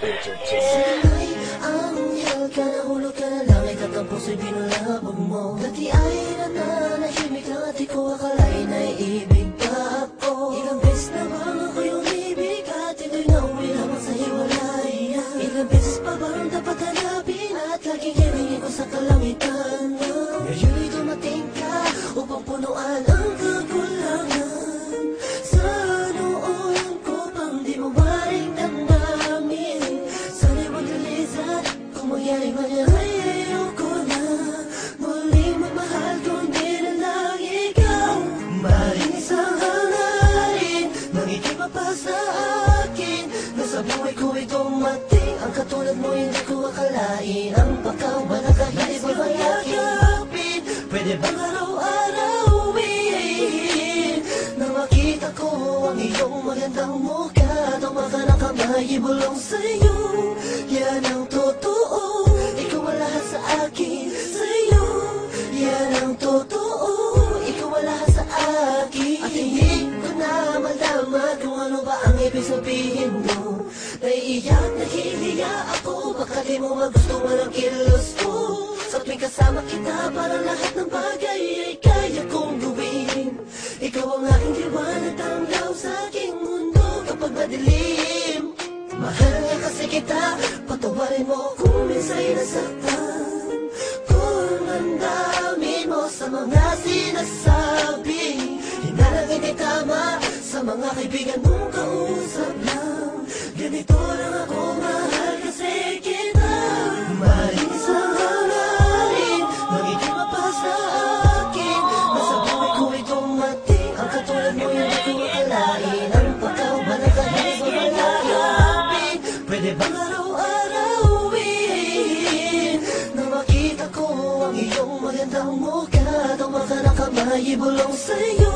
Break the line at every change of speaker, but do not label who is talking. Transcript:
Sana'y anghel ka, nahulog ka na langit at ang puso'y binulabog mo. Dati ay nananahimik lang at di ko akalain ay ibig pa ako. Ilang beses na bang ako'y umibig at ito'y nauwi lamang sa hiwalayan. Ilang beses pa bang dapat hanapin at laging hihingin ko sa kalangitan. Ngayon'y dumating ka upang punuan ang kakulangan. Sa noon ko pang di mo maring damdamin. Sana'y wag lalisan, kung mangyari man yan ay ayoko na muling magmahal kundi na lang ikaw. Maring isang hangarin, nangikima pa sa akin, na sa buhay ko'y dumating ang katulad mo. Hindi ko akalain ang pagkawa na kahit iba'y mayakapin. Pwede bang araw-arawin na makita ko ang iyong magandang mukha? Tumakan ang kamay, ibulong sa'yo, yan ang totoo. Ikaw ang lahat sa akin, sa'yo, yan ang totoo. Ikaw ang lahat sa akin. At hindi ko na malaman kung ano ba ang ibig sabihin mo. Naiiyak, nahihiya ako, baka di mo magustuhan ang kilos ko. Sa tuwing kasama kita, parang lahat ng bagay ay kaya kong gawin. Ikaw ang aking liwanag, tanglaw sa aking mundo kapag madilim. Mahal niya kasi kita, patawarin mo kung minsa'y nasaktan. Kung ang dami mo sa mga sinasabi, hinalang hindi tama sa mga kaibigan mong kausap lang. Ganito lang ako, mahal kasi kita. Maring isang hangarin, magiging pa sa akin, na sa buhay ko'y dumating ang katulad mo. Hindi ko akalain ang pagkawa na kahit iba'y mayakapin. Pwede bang araw-arawin na makita ko ang iyong magandang mukha? Tumakan ang kamay, ibulong sa'yo,